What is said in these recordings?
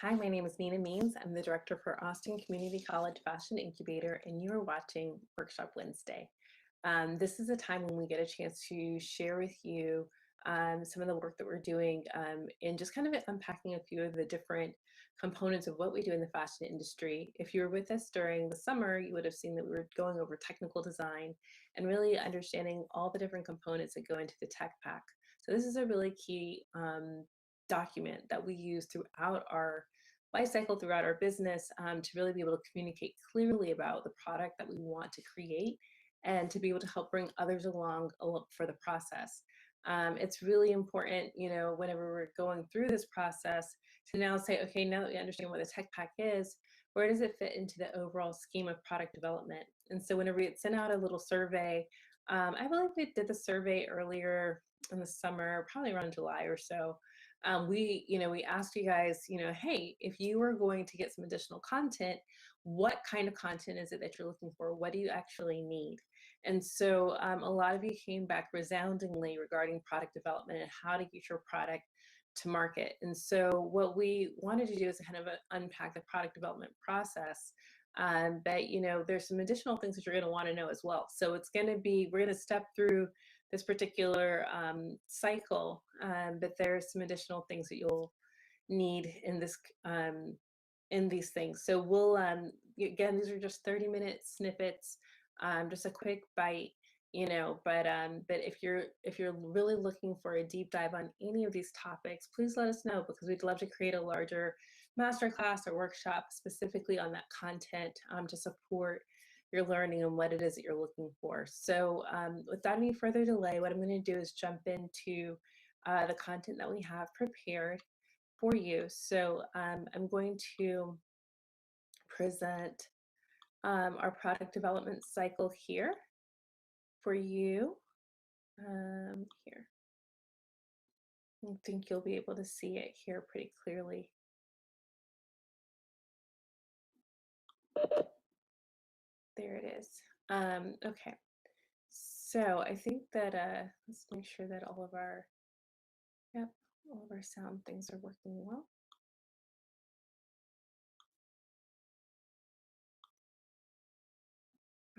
Hi, my name is Nina Means. I'm the director for Austin Community College Fashion Incubator, and you are watching Workshop Wednesday. This is a time when we get a chance to share with you some of the work that we're doing and just kind of unpacking a few of the different components of what we do in the fashion industry. If you were with us during the summer, you would have seen that we were going over technical design and really understanding all the different components that go into the tech pack. So this is a really key document that we use throughout our life cycle, throughout our business, to really be able to communicate clearly about the product that we want to create and to be able to help bring others along for the process. It's really important, whenever we're going through this process to now say, okay, now that we understand what the tech pack is, where does it fit into the overall scheme of product development? And so whenever we sent out a little survey, I believe we did the survey earlier in the summer, probably around July or so. We asked you guys, hey, if you were going to get some additional content, what kind of content is it that you're looking for? What do you actually need? And so a lot of you came back resoundingly regarding product development and how to get your product to market. And so what we wanted to do is kind of unpack the product development process. But there's some additional things that you're going to want to know as well. So we're going to step through this particular cycle, but there's some additional things that you'll need in these things. So again, these are just 30-minute snippets, just a quick bite, but if you're really looking for a deep dive on any of these topics, please let us know, because we'd love to create a larger masterclass or workshop specifically on that content to support your learning and what it is that you're looking for. So without any further delay, what I'm going to do is jump into the content that we have prepared for you. So I'm going to present our product development cycle here for you. Here. I think you'll be able to see it here pretty clearly. There it is. Okay. So I think that let's make sure that all of our sound things are working well.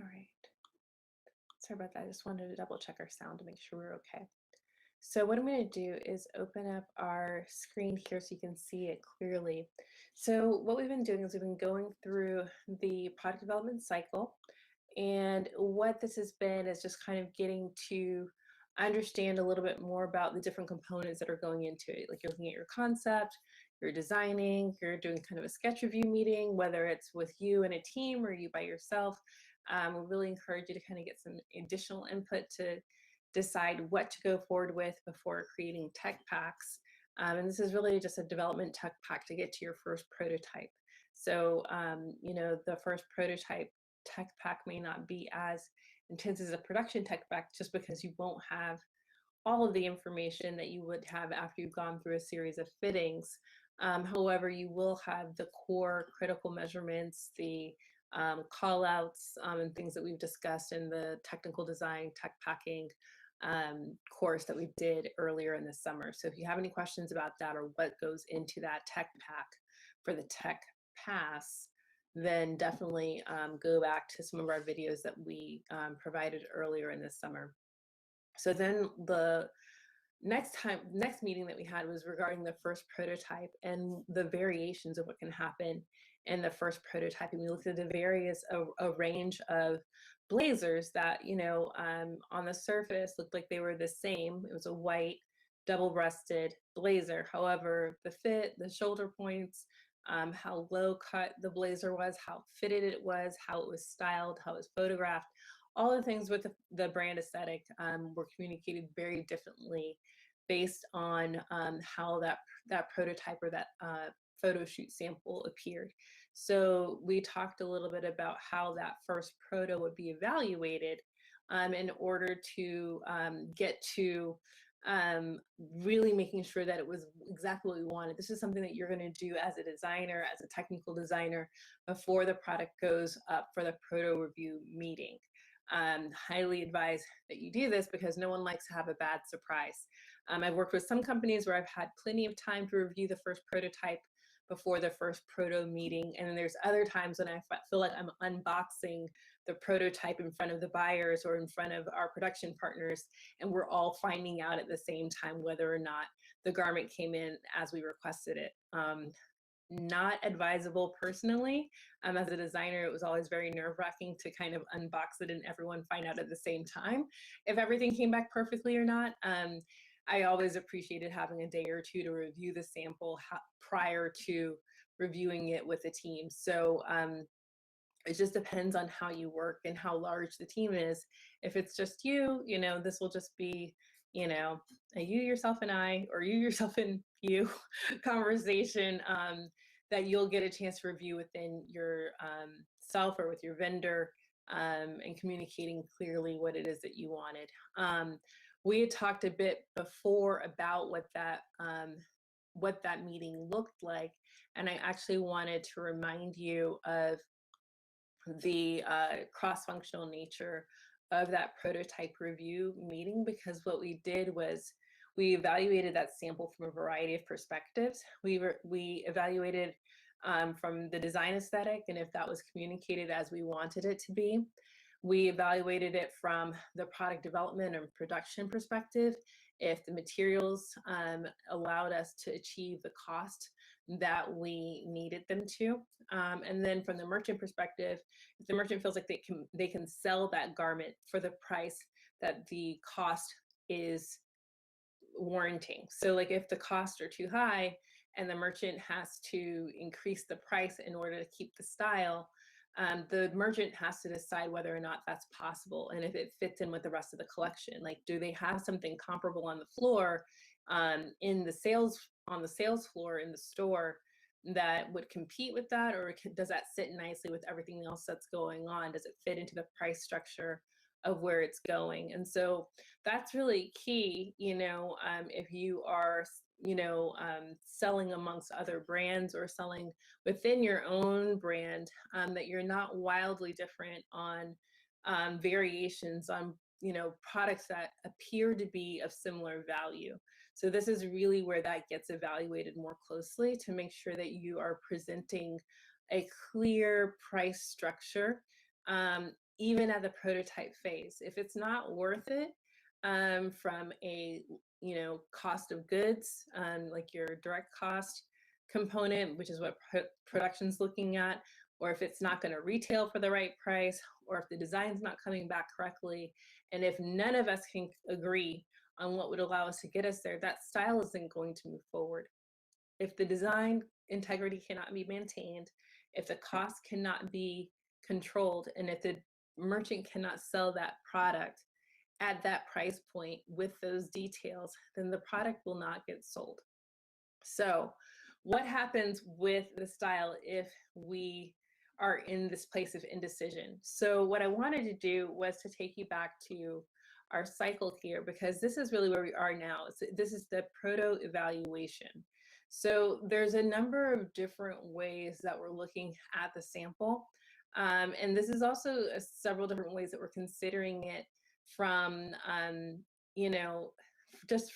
All right. Sorry about that. I just wanted to double check our sound to make sure we're okay. So what I'm going to do is open up our screen here so you can see it clearly. So what we've been doing is we've been going through the product development cycle. And what this has been is just kind of getting to understand a little bit more about the different components that are going into it. Like, you're looking at your concept, you're designing, you're doing kind of a sketch review meeting, whether it's with you and a team or you by yourself. We really encourage you to kind of get some additional input to decide what to go forward with before creating tech packs. And this is really just a development tech pack to get to your first prototype. So, the first prototype tech pack may not be as intense as a production tech pack, just because you won't have all of the information that you would have after you've gone through a series of fittings. However, you will have the core critical measurements, the call outs, and things that we've discussed in the technical design, tech packing course that we did earlier in the summer. So if you have any questions about that or what goes into that tech pack for the tech pass, then definitely go back to some of our videos that we provided earlier in the summer. So then the next meeting that we had was regarding the first prototype and the variations of what can happen in the first prototype. And we looked at a range of blazers that, on the surface looked like they were the same. It was a white double-breasted blazer. However, the fit, the shoulder points, how low cut the blazer was, how fitted it was, how it was styled, how it was photographed, all the things with the brand aesthetic were communicated very differently based on how that prototype or that photo shoot sample appeared. So we talked a little bit about how that first proto would be evaluated in order to get to really making sure that it was exactly what we wanted. This is something that you're going to do as a designer, as a technical designer, before the product goes up for the proto review meeting. Highly advise that you do this because no one likes to have a bad surprise. I've worked with some companies where I've had plenty of time to review the first prototype before the first proto meeting. And then there's other times when I feel like I'm unboxing the prototype in front of the buyers or in front of our production partners, and we're all finding out at the same time whether or not the garment came in as we requested it. Not advisable personally. As a designer, it was always very nerve-wracking to kind of unbox it and everyone find out at the same time if everything came back perfectly or not. I always appreciated having a day or two to review the sample prior to reviewing it with the team. So it just depends on how you work and how large the team is. If it's just you, this will just be, a you, yourself, and I, or you, yourself, and you conversation that you'll get a chance to review within your self or with your vendor, and communicating clearly what it is that you wanted. We had talked a bit before about what that meeting looked like, and I actually wanted to remind you of the cross-functional nature of that prototype review meeting, because what we did was we evaluated that sample from a variety of perspectives. We evaluated from the design aesthetic and if that was communicated as we wanted it to be. We evaluated it from the product development and production perspective, if the materials allowed us to achieve the cost that we needed them to. And then from the merchant perspective, if the merchant feels like they can sell that garment for the price that the cost is warranting. So like if the costs are too high and the merchant has to increase the price in order to keep the style, the merchant has to decide whether or not that's possible and if it fits in with the rest of the collection. Like, do they have something comparable on the floor, on the sales floor in the store, that would compete with that, or does that sit nicely with everything else that's going on? Does it fit into the price structure of where it's going? And so that's really key, if you are, selling amongst other brands or selling within your own brand, that you're not wildly different on variations on, products that appear to be of similar value. So this is really where that gets evaluated more closely to make sure that you are presenting a clear price structure, even at the prototype phase. If it's not worth it from a cost of goods, like your direct cost component, which is what production's looking at, or if it's not going to retail for the right price, or if the design's not coming back correctly, and if none of us can agree on what would allow us to get us there, that style isn't going to move forward. If the design integrity cannot be maintained, if the cost cannot be controlled, and if the merchant cannot sell that product at that price point with those details, then the product will not get sold. So what happens with the style if we are in this place of indecision? So what I wanted to do was to take you back to our cycle here, because this is really where we are now. So this is the Proto Evaluation. So there's a number of different ways that we're looking at the sample. And this is also several different ways that we're considering it from, just,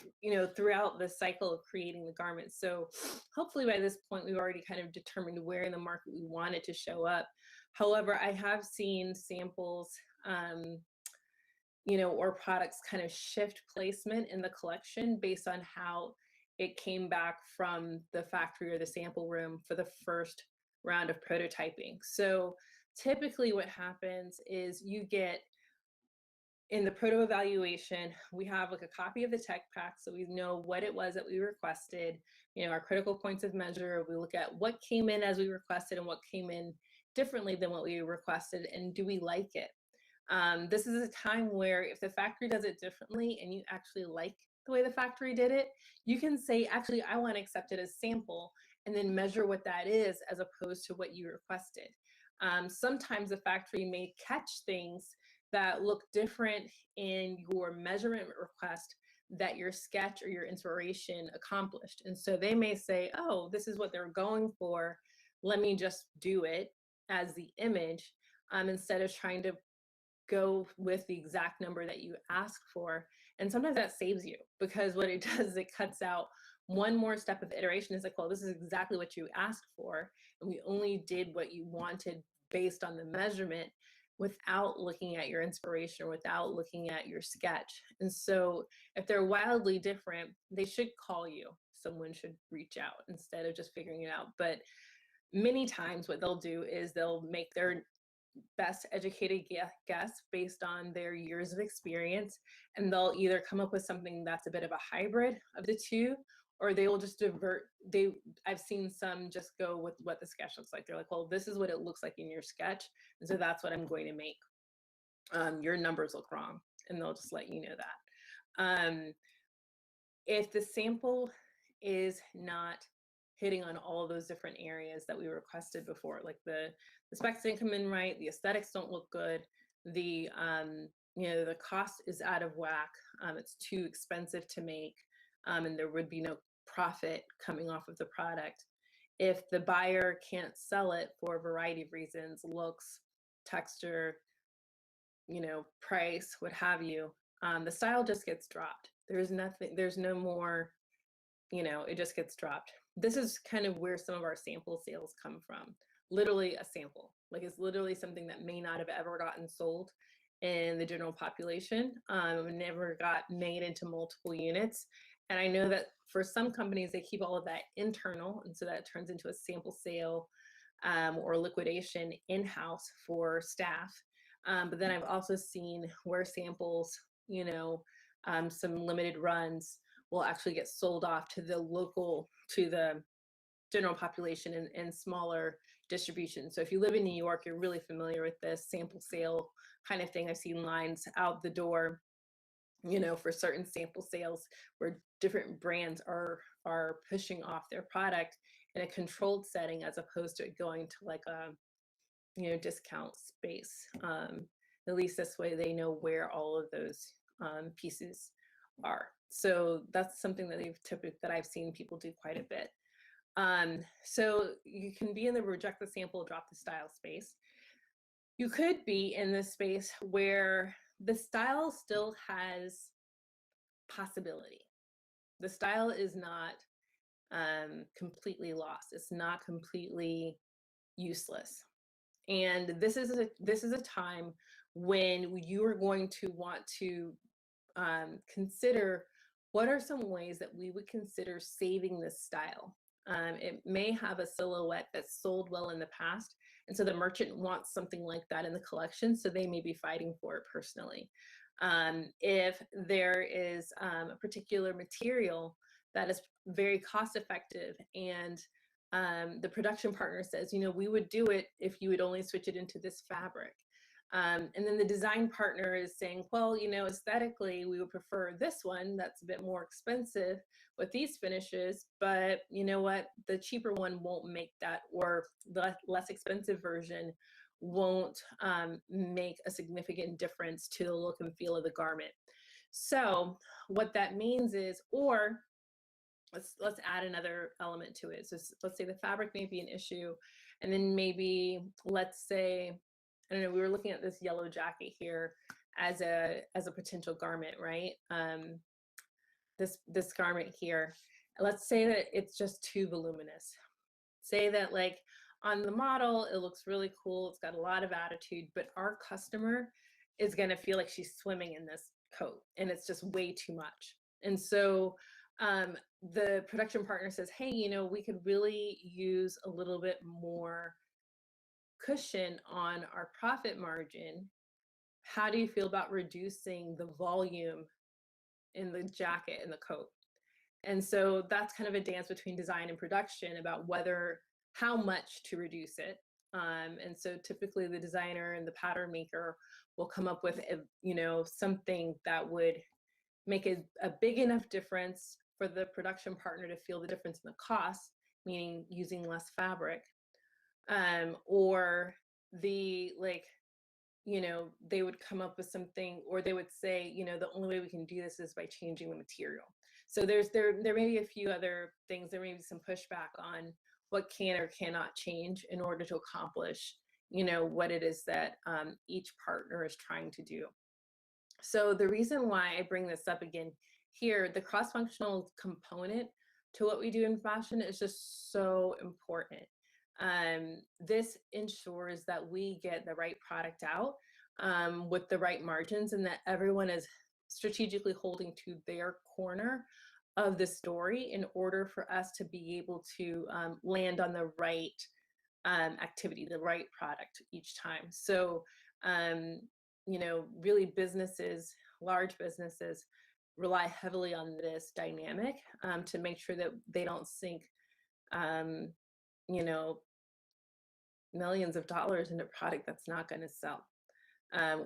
throughout the cycle of creating the garment. So hopefully by this point, we've already kind of determined where in the market we want it to show up. However, I have seen samples, or products kind of shift placement in the collection based on how it came back from the factory or the sample room for the first round of prototyping. So typically what happens is you get, in the Proto Evaluation, we have like a copy of the tech pack, so we know what it was that we requested, our critical points of measure. We look at what came in as we requested and what came in differently than what we requested, and do we like it? This is a time where if the factory does it differently and you actually like the way the factory did it, you can say, actually, I want to accept it as sample, and then measure what that is as opposed to what you requested. Sometimes the factory may catch things that look different in your measurement request that your sketch or your inspiration accomplished. And so they may say, oh, this is what they're going for, let me just do it as the image, instead of trying to go with the exact number that you asked for. And sometimes that saves you, because what it does is it cuts out one more step of iteration is like, well, this is exactly what you asked for, and we only did what you wanted based on the measurement without looking at your inspiration or without looking at your sketch. And so if they're wildly different, they should call you. Someone should reach out instead of just figuring it out. But many times what they'll do is they'll make their best educated guess based on their years of experience, and they'll either come up with something that's a bit of a hybrid of the two, or they will just I've seen some just go with what the sketch looks like. They're like, well, this is what it looks like in your sketch, and so that's what I'm going to make. Your numbers look wrong, and they'll just let you know that. If the sample is not hitting on all of those different areas that we requested before, like the specs didn't come in right, the aesthetics don't look good, the the cost is out of whack, it's too expensive to make, and there would be no profit coming off of the product. If the buyer can't sell it for a variety of reasons, looks, texture, price, what have you, the style just gets dropped. There's no more, it just gets dropped. This is kind of where some of our sample sales come from. Literally a sample, like it's literally something that may not have ever gotten sold in the general population, never got made into multiple units. And I know that for some companies, they keep all of that internal, and so that turns into a sample sale or liquidation in-house for staff. But then I've also seen where samples, some limited runs will actually get sold off to the general population in smaller distribution. So if you live in New York, you're really familiar with this sample sale kind of thing. I've seen lines out the door, for certain sample sales where different brands are pushing off their product in a controlled setting as opposed to it going to like a discount space. At least this way they know where all of those pieces are. So that's something that I've seen people do quite a bit. So you can be in the reject the sample, drop the style space. You could be in this space where the style still has possibility. The style is not completely lost. It's not completely useless. And this is a time when you are going to want to consider what are some ways that we would consider saving this style. It may have a silhouette that's sold well in the past, and so the merchant wants something like that in the collection, so they may be fighting for it personally. If there is a particular material that is very cost effective and the production partner says, we would do it if you would only switch it into this fabric. And then the design partner is saying, well, aesthetically, we would prefer this one that's a bit more expensive with these finishes, but you know what? The cheaper one won't make that, or the less expensive version won't make a significant difference to the look and feel of the garment. So what that means is, or let's add another element to it. So let's say the fabric may be an issue, and then maybe let's say, I don't know, we were looking at this yellow jacket here as a potential garment, right? This garment here. Let's say that it's just too voluminous. Say that like on the model, it looks really cool. It's got a lot of attitude, but our customer is going to feel like she's swimming in this coat and it's just way too much. And so the production partner says, hey, we could really use a little bit more cushion on our profit margin. How do you feel about reducing the volume in the jacket and the coat? And so that's kind of a dance between design and production about how much to reduce it. And so typically the designer and the pattern maker will come up with something that would make a big enough difference for the production partner to feel the difference in the cost, meaning using less fabric, or they would come up with something, or they would say, the only way we can do this is by changing the material. So there may be a few other things. There may be some pushback on what can or cannot change in order to accomplish, what it is that each partner is trying to do. So the reason why I bring this up again here, the cross-functional component to what we do in fashion is just so important. This ensures that we get the right product out with the right margins, and that everyone is strategically holding to their corner of the story in order for us to be able to land on the right activity, the right product each time. So, really businesses, large businesses, rely heavily on this dynamic to make sure that they don't sink, um, you know, millions of dollars into product that's not going to sell,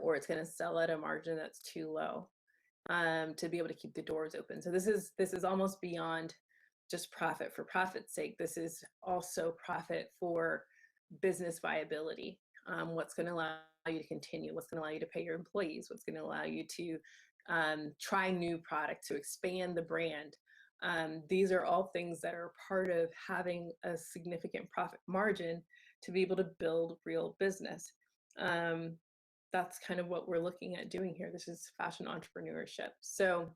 or it's going to sell at a margin that's too low to be able to keep the doors open. So this is almost beyond just profit for profit's sake. This is also profit for business viability. What's going to allow you to continue? What's going to allow you to pay your employees? What's going to allow you to try new products, to expand the brand? These are all things that are part of having a significant profit margin to be able to build real business. That's kind of what we're looking at doing here. This is fashion entrepreneurship. So,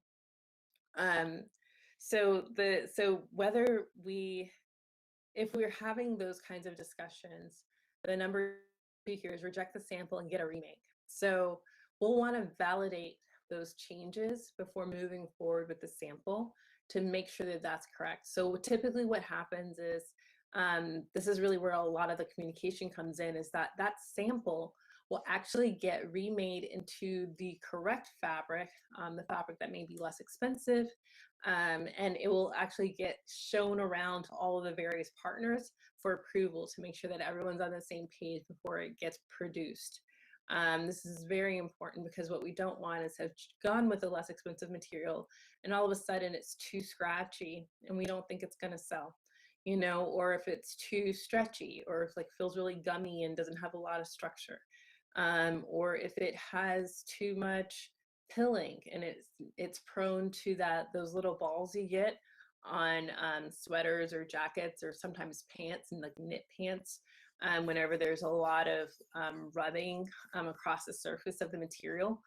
whether if we're having those kinds of discussions, the number two here is reject the sample and get a remake. So we'll want to validate those changes before moving forward with the sample to make sure that that's correct. So typically what happens is, this is really where a lot of the communication comes in, is that that sample will actually get remade into the correct fabric, the fabric that may be less expensive, and it will actually get shown around to all of the various partners for approval to make sure that everyone's on the same page before it gets produced. This is very important because what we don't want is have gone with a less expensive material and all of a sudden it's too scratchy and we don't think it's going to sell, or if it's too stretchy, or if like feels really gummy and doesn't have a lot of structure, or if it has too much pilling and it's prone to those little balls you get on sweaters or jackets or sometimes pants, and like knit pants, whenever there's a lot of rubbing across the surface of the material.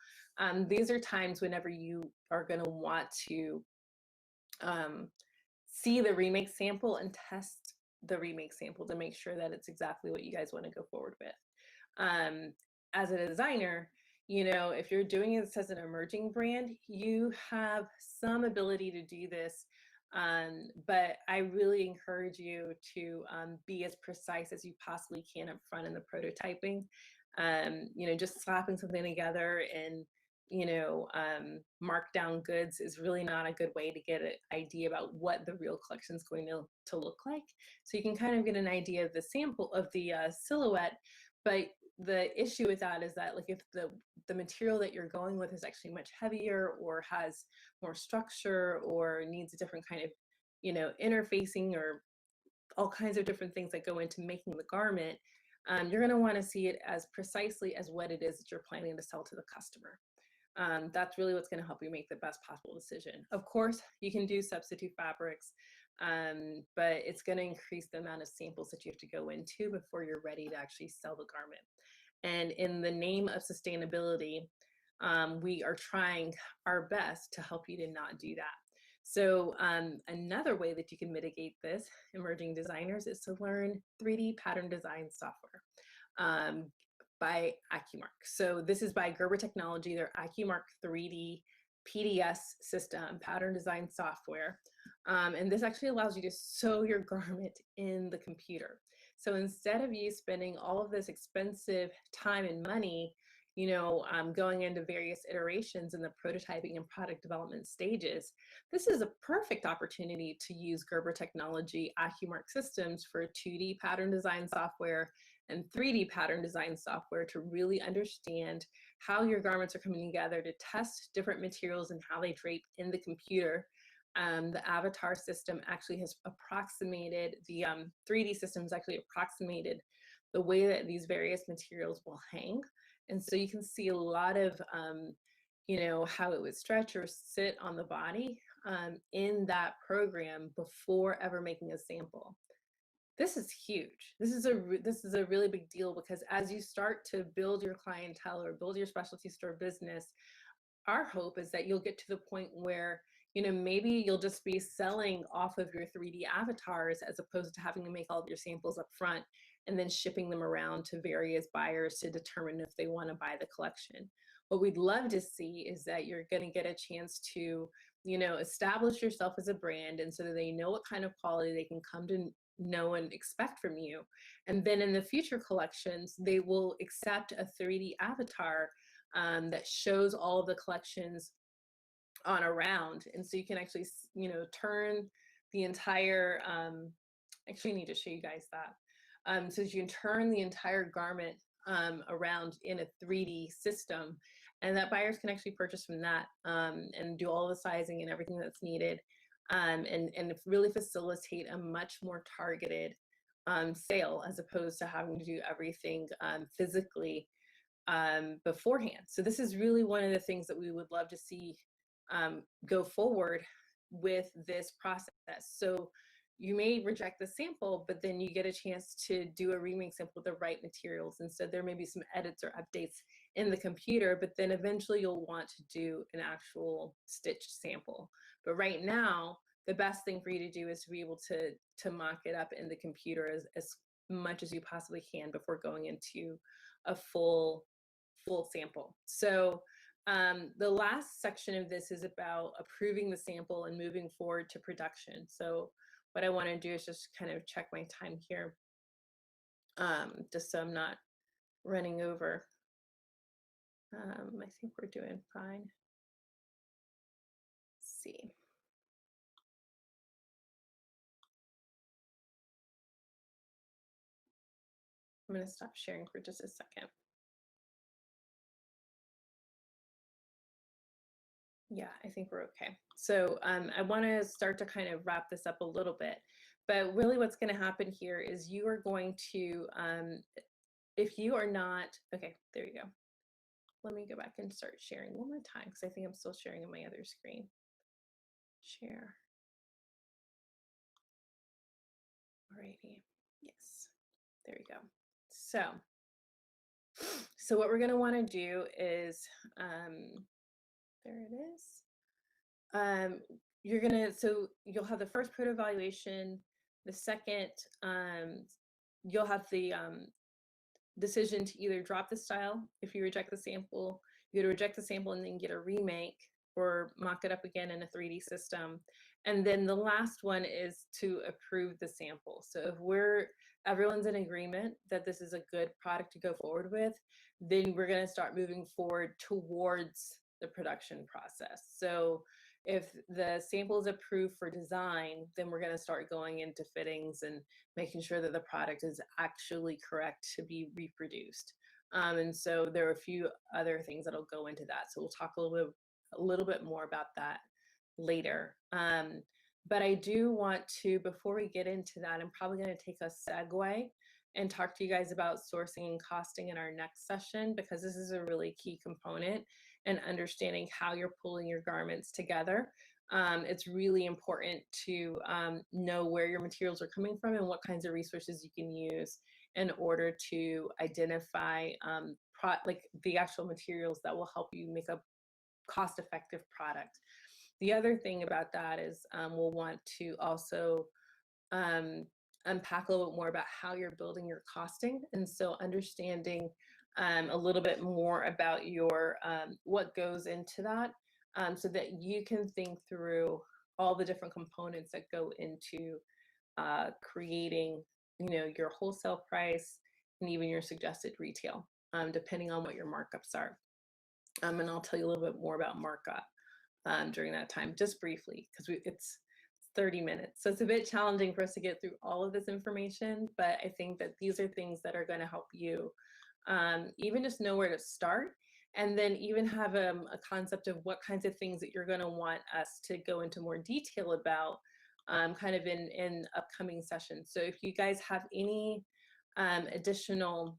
These are times whenever you are going to want to see the remake sample and test the remake sample to make sure that it's exactly what you guys want to go forward with. As a designer, if you're doing this as an emerging brand, you have some ability to do this, but I really encourage you to be as precise as you possibly can up front in the prototyping. Just slapping something together and markdown goods is really not a good way to get an idea about what the real collection is going to look like. So you can kind of get an idea of the sample of the silhouette, but the issue with that is that, like, if the material that you're going with is actually much heavier or has more structure or needs a different kind of interfacing or all kinds of different things that go into making the garment, you're going to want to see it as precisely as what it is that you're planning to sell to the customer. That's really what's going to help you make the best possible decision. Of course, you can do substitute fabrics, but it's going to increase the amount of samples that you have to go into before you're ready to actually sell the garment. And in the name of sustainability, we are trying our best to help you to not do that. So another way that you can mitigate this, emerging designers, is to learn 3D pattern design software by AccuMark. So this is by Gerber Technology, their AccuMark 3D PDS system, pattern design software. And this actually allows you to sew your garment in the computer. So instead of you spending all of this expensive time and money, going into various iterations in the prototyping and product development stages, this is a perfect opportunity to use Gerber Technology AccuMark systems for 2D pattern design software and 3D pattern design software to really understand how your garments are coming together, to test different materials and how they drape in the computer. The Avatar system actually has approximated, the 3D systems actually approximated the way that these various materials will hang. And so you can see a lot of, how it would stretch or sit on the body in that program before ever making a sample. This is huge. This is a really big deal, because as you start to build your clientele or build your specialty store business, our hope is that you'll get to the point where maybe you'll just be selling off of your 3D avatars as opposed to having to make all of your samples up front and then shipping them around to various buyers to determine if they want to buy the collection. What we'd love to see is that you're going to get a chance to, establish yourself as a brand, and so that they know what kind of quality they can come to know and expect from you. And then in the future collections, they will accept a 3D avatar that shows all of the collections on around. And so you can actually, turn the entire, actually I need to show you guys that. So you can turn the entire garment around in a 3D system, and that buyers can actually purchase from that and do all the sizing and everything that's needed, and really facilitate a much more targeted sale, as opposed to having to do everything physically beforehand. So this is really one of the things that we would love to see go forward with this process. So you may reject the sample, but then you get a chance to do a remake sample with the right materials. And so there may be some edits or updates in the computer, but then eventually you'll want to do an actual stitched sample. But right now, the best thing for you to do is to be able to mock it up in the computer as much as you possibly can before going into a full sample. So the last section of this is about approving the sample and moving forward to production. So what I want to do is just kind of check my time here, just so I'm not running over. I think we're doing fine. Let's see. I'm going to stop sharing for just a second. Yeah, I think we're okay. So I want to start to kind of wrap this up a little bit, but really what's going to happen here is you are going to, if you are not, okay, there you go. Let me go back and start sharing one more time, because I think I'm still sharing on my other screen. Share. Alrighty, yes, there you go. So what we're going to want to do is, there it is. You're gonna, so you'll have the first Proto Evaluation. The second, you'll have the decision to either drop the style if you reject the sample. You gotta reject the sample and then get a remake or mock it up again in a 3D system. And then the last one is to approve the sample. So if everyone's in agreement that this is a good product to go forward with, then we're gonna start moving forward towards the production process. So if the sample is approved for design, then we're going to start going into fittings and making sure that the product is actually correct to be reproduced. And so there are a few other things that'll go into that. So we'll talk a little bit more about that later. But I do want to, before we get into that, I'm probably going to take a segue and talk to you guys about sourcing and costing in our next session, because this is a really key component and understanding how you're pulling your garments together. It's really important to know where your materials are coming from and what kinds of resources you can use in order to identify like the actual materials that will help you make a cost-effective product. The other thing about that is we'll want to also unpack a little bit more about how you're building your costing, and so understanding a little bit more about your what goes into that, so that you can think through all the different components that go into creating, your wholesale price and even your suggested retail, depending on what your markups are. And I'll tell you a little bit more about markup during that time, just briefly, because it's 30 minutes. So it's a bit challenging for us to get through all of this information, but I think that these are things that are going to help you even just know where to start, and then even have a concept of what kinds of things that you're going to want us to go into more detail about kind of in upcoming sessions. So if you guys have any additional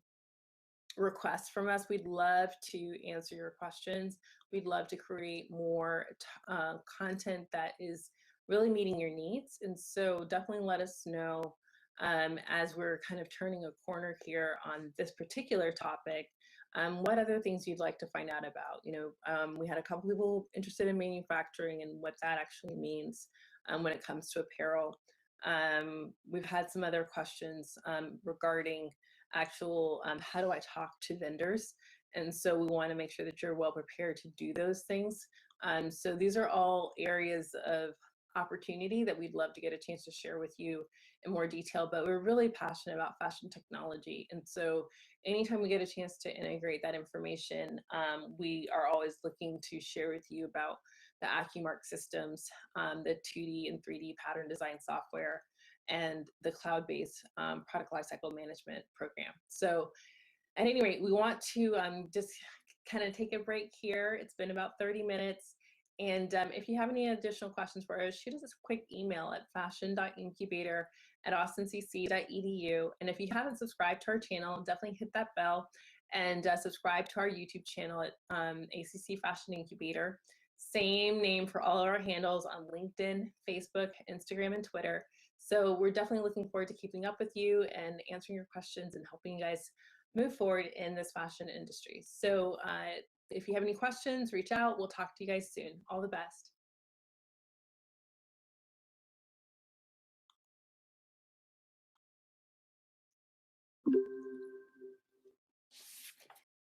requests from us, we'd love to answer your questions. We'd love to create more content that is really meeting your needs. And so definitely let us know as we're kind of turning a corner here on this particular topic, what other things you'd like to find out about. We had a couple people interested in manufacturing and what that actually means when it comes to apparel. We've had some other questions regarding actual how do I talk to vendors, and so we want to make sure that you're well prepared to do those things. So these are all areas of opportunity that we'd love to get a chance to share with you in more detail, but we're really passionate about fashion technology, and so anytime we get a chance to integrate that information, we are always looking to share with you about the AccuMark systems, the 2D and 3D pattern design software, and the cloud-based product lifecycle management program. So at any rate, we want to just kind of take a break here. It's been about 30 minutes. And if you have any additional questions for us, shoot us a quick email at fashion.incubator@austincc.edu. And if you haven't subscribed to our channel, definitely hit that bell and subscribe to our YouTube channel at ACC Fashion Incubator. Same name for all our handles on LinkedIn, Facebook, Instagram, and Twitter. So we're definitely looking forward to keeping up with you and answering your questions and helping you guys move forward in this fashion industry. So if you have any questions, reach out. We'll talk to you guys soon. All the best.